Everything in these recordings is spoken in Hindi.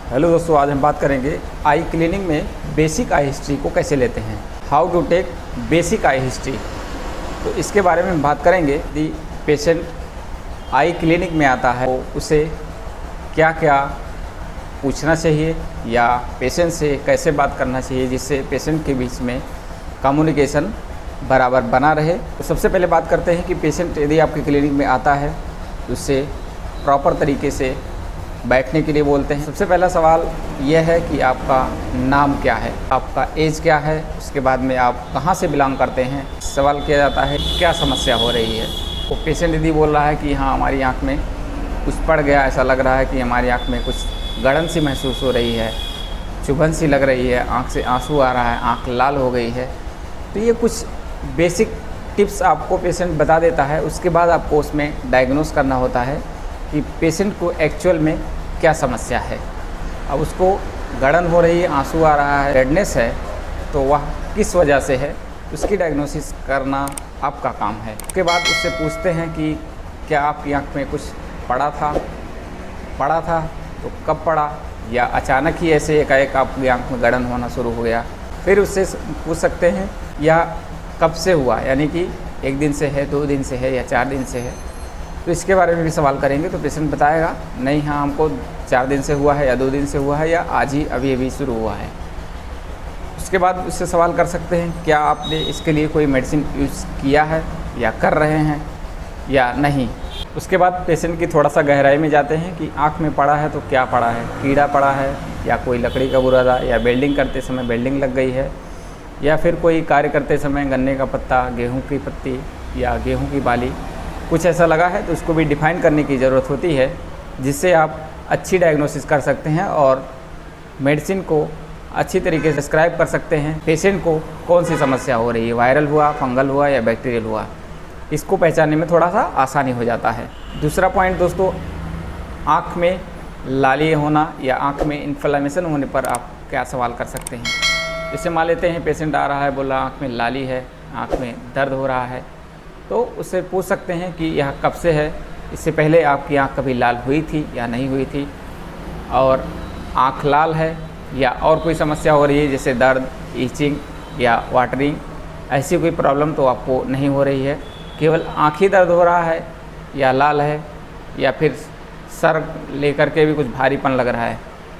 हेलो दोस्तों, आज हम बात करेंगे आई क्लीनिंग में बेसिक आई हिस्ट्री को कैसे लेते हैं। How to take basic eye history. तो इसके बारे में हम बात करेंगे। यदि पेशेंट आई क्लिनिक में आता है तो उसे क्या क्या पूछना चाहिए या पेशेंट से कैसे बात करना चाहिए जिससे पेशेंट के बीच में कम्युनिकेशन बराबर बना रहे। तो सबसे पहले बात करते हैं कि पेशेंट यदि आपके क्लिनिक में आता है तो उससे प्रॉपर तरीके से बैठने के लिए बोलते हैं। सबसे पहला सवाल यह है कि आपका नाम क्या है, आपका एज क्या है, उसके बाद में आप कहाँ से बिलोंग करते हैं। सवाल किया जाता है क्या समस्या हो रही है। तो पेशेंट यदि बोल रहा है कि हाँ हमारी आँख में कुछ पड़ गया, ऐसा लग रहा है कि हमारी आँख में कुछ गड़न सी महसूस हो रही है, चुभन सी लग रही है, आँख से आंसू आ रहा है, आँख लाल हो गई है, तो ये कुछ बेसिक टिप्स आपको पेशेंट बता देता है। उसके बाद आपको उसमें डायग्नोस करना होता है कि पेशेंट को एक्चुअल में क्या समस्या है। अब उसको गड़न हो रही है, आंसू आ रहा है, रेडनेस है, तो वह किस वजह से है, उसकी डायग्नोसिस करना आपका काम है। उसके बाद उससे पूछते हैं कि क्या आपकी आंख में कुछ पड़ा था तो कब पड़ा, या अचानक ही ऐसे एकाएक आपकी आंख में गड़न होना शुरू हो गया। फिर उससे पूछ सकते हैं या कब से हुआ, यानी कि 1 दिन से है, 2 दिन से है या 4 दिन से है। तो इसके बारे में भी सवाल करेंगे तो पेशेंट बताएगा नहीं हाँ हमको 4 दिन से हुआ है या 2 दिन से हुआ है या आज ही अभी शुरू हुआ है। उसके बाद उससे सवाल कर सकते हैं क्या आपने इसके लिए कोई मेडिसिन यूज़ किया है या कर रहे हैं या नहीं। उसके बाद पेशेंट की थोड़ा सा गहराई में जाते हैं कि आँख में पड़ा है तो क्या पड़ा है, कीड़ा पड़ा है या कोई लकड़ी का बुरादा, या वेल्डिंग करते समय वेल्डिंग लग गई है, या फिर कोई कार्य करते समय गन्ने का पत्ता, गेहूँ की पत्ती या गेहूँ की बाली कुछ ऐसा लगा है। तो उसको भी डिफ़ाइन करने की ज़रूरत होती है जिससे आप अच्छी डायग्नोसिस कर सकते हैं और मेडिसिन को अच्छी तरीके से डिस्क्राइब कर सकते हैं। पेशेंट को कौन सी समस्या हो रही है, वायरल हुआ, फंगल हुआ या बैक्टीरियल हुआ, इसको पहचानने में थोड़ा सा आसानी हो जाता है। दूसरा पॉइंट दोस्तों, आँख में लाली होना या आँख में इन्फ्लेमेशन होने पर आप क्या सवाल कर सकते हैं। जैसे मान लेते हैं पेशेंट आ रहा है, बोला आँख में लाली है, आँख में दर्द हो रहा है, तो उससे पूछ सकते हैं कि यह कब से है, इससे पहले आपकी आँख कभी लाल हुई थी या नहीं हुई थी, और आँख लाल है या और कोई समस्या हो रही है जैसे दर्द, ईचिंग या वाटरिंग, ऐसी कोई प्रॉब्लम तो आपको नहीं हो रही है, केवल आँख ही दर्द हो रहा है या लाल है, या फिर सर लेकर के भी कुछ भारीपन लग रहा है।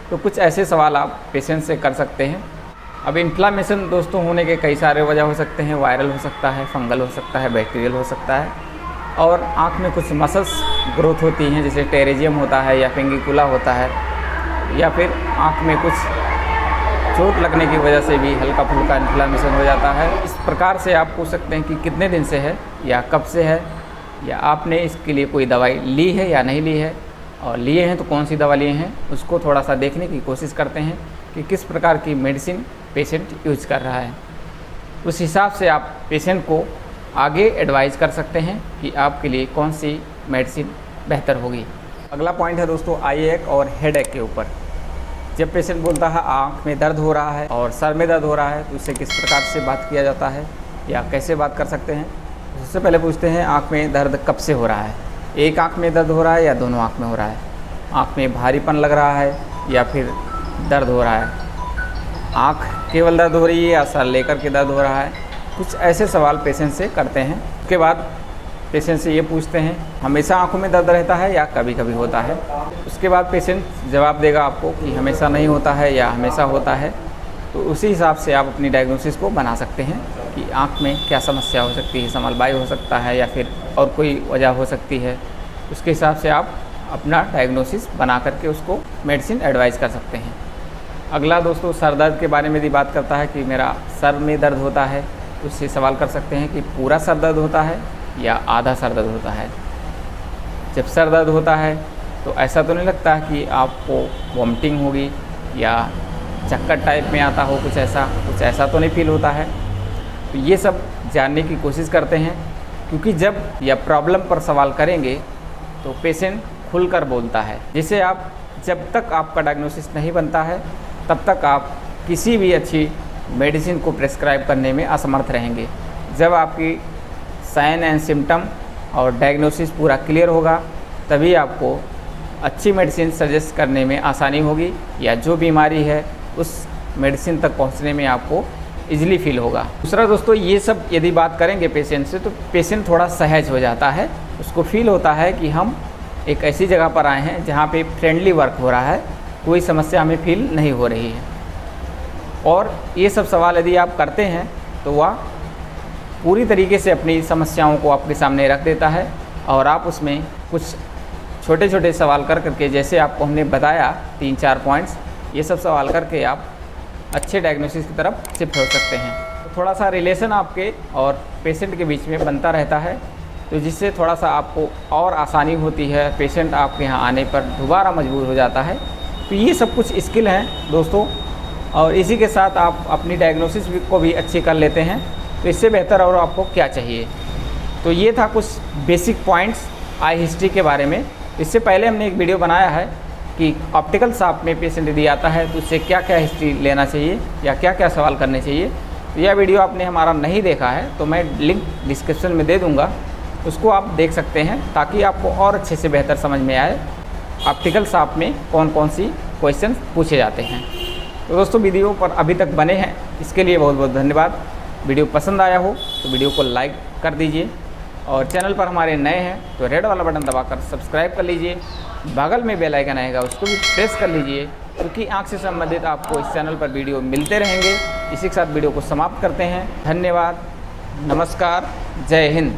तो कुछ ऐसे सवाल आप पेशेंट से कर सकते हैं। अब इन्फ्लामेशन दोस्तों होने के कई सारे वजह हो सकते हैं, वायरल हो सकता है, फंगल हो सकता है, बैक्टीरियल हो सकता है, और आँख में कुछ मसल्स ग्रोथ होती हैं जैसे टेरेजियम होता है या फिंगिकुला होता है, या फिर आँख में कुछ चोट लगने की वजह से भी हल्का फुल्का इन्फ्लामेशन हो जाता है। इस प्रकार से आप पूछ सकते हैं कि कितने दिन से है या कब से है, या आपने इसके लिए कोई दवाई ली है या नहीं ली है, और लिए हैं तो कौन सी दवा लिए हैं, उसको थोड़ा सा देखने की कोशिश करते हैं कि किस प्रकार की मेडिसिन पेशेंट यूज कर रहा है। उस हिसाब से आप पेशेंट को आगे एडवाइस कर सकते हैं कि आपके लिए कौन सी मेडिसिन बेहतर होगी। अगला पॉइंट है दोस्तों आई एक और हेड एक के ऊपर। जब पेशेंट बोलता है आँख में दर्द हो रहा है और सर में दर्द हो रहा है तो उससे किस प्रकार से बात किया जाता है या कैसे बात कर सकते हैं। सबसे पहले पूछते हैं आँख में दर्द कब से हो रहा है, एक आँख में दर्द हो रहा है या दोनों आँख में हो रहा है, आँख में भारीपन लग रहा है या फिर दर्द हो रहा है, आँख केवल दर्द हो रही है या सर लेकर के दर्द हो रहा है। कुछ ऐसे सवाल पेशेंट से करते हैं। उसके बाद पेशेंट से ये पूछते हैं हमेशा आँखों में दर्द रहता है या कभी कभी होता है। उसके बाद पेशेंट जवाब देगा आपको कि हमेशा नहीं होता है या हमेशा होता है। तो उसी हिसाब से आप अपनी डायग्नोसिस को बना सकते हैं कि आँख में क्या समस्या हो सकती है, समलबाई हो सकता है या फिर और कोई वजह हो सकती है। उसके हिसाब से आप अपना डायग्नोसिस बना करके उसको मेडिसिन एडवाइस कर सकते हैं। अगला दोस्तों सर दर्द के बारे में भी बात करता है कि मेरा सर में दर्द होता है, तो उससे सवाल कर सकते हैं कि पूरा सर दर्द होता है या आधा सर दर्द होता है। जब सर दर्द होता है तो ऐसा तो नहीं लगता कि आपको वॉमिटिंग होगी या चक्कर टाइप में आता हो, कुछ ऐसा तो नहीं फील होता है। तो ये सब जानने की कोशिश करते हैं, क्योंकि जब यह प्रॉब्लम पर सवाल करेंगे तो पेशेंट खुलकर बोलता है। जिसे आप जब तक आपका डायग्नोसिस नहीं बनता है तब तक आप किसी भी अच्छी मेडिसिन को प्रेस्क्राइब करने में असमर्थ रहेंगे। जब आपकी साइन एंड सिम्टम और डायग्नोसिस पूरा क्लियर होगा तभी आपको अच्छी मेडिसिन सजेस्ट करने में आसानी होगी, या जो बीमारी है उस मेडिसिन तक पहुंचने में आपको इजीली फील होगा। दूसरा दोस्तों, ये सब यदि बात करेंगे पेशेंट से तो पेशेंट थोड़ा सहज हो जाता है, उसको फील होता है कि हम एक ऐसी जगह पर आए हैं जहाँ पे फ्रेंडली वर्क हो रहा है, कोई समस्या हमें फील नहीं हो रही है। और ये सब सवाल यदि आप करते हैं तो वह पूरी तरीके से अपनी समस्याओं को आपके सामने रख देता है, और आप उसमें कुछ छोटे छोटे सवाल कर करके, जैसे आपको हमने बताया 3-4 पॉइंट्स, ये सब सवाल करके आप अच्छे डायग्नोसिस की तरफ शिफ्ट हो सकते हैं। तो थोड़ा सा रिलेशन आपके और पेशेंट के बीच में बनता रहता है, तो जिससे थोड़ा सा आपको और आसानी होती है, पेशेंट आपके यहाँ आने पर दोबारा मजबूर हो जाता है। तो ये सब कुछ स्किल हैं दोस्तों, और इसी के साथ आप अपनी डायग्नोसिस को भी अच्छी कर लेते हैं, तो इससे बेहतर और आपको क्या चाहिए। तो ये था कुछ बेसिक पॉइंट्स आई हिस्ट्री के बारे में। इससे पहले हमने एक वीडियो बनाया है कि ऑप्टिकल शॉप में पेशेंट यदि आता है तो उससे क्या क्या हिस्ट्री लेना चाहिए या क्या क्या सवाल करने चाहिए। तो यह वीडियो आपने हमारा नहीं देखा है तो मैं लिंक डिस्क्रिप्शन में दे दूँगा, उसको आप देख सकते हैं, ताकि आपको और अच्छे से बेहतर समझ में आए ऑप्टिकल शॉप में कौन कौन सी क्वेश्चन पूछे जाते हैं। तो दोस्तों, वीडियो पर अभी तक बने हैं इसके लिए बहुत बहुत धन्यवाद। वीडियो पसंद आया हो तो वीडियो को लाइक कर दीजिए, और चैनल पर हमारे नए हैं तो रेड वाला बटन दबाकर सब्सक्राइब कर लीजिए। बगल में बेल आइकन आएगा, उसको भी प्रेस कर लीजिए, क्योंकि आँख से संबंधित आपको इस चैनल पर वीडियो मिलते रहेंगे। इसी के साथ वीडियो को समाप्त करते हैं। धन्यवाद, नमस्कार, जय हिंद।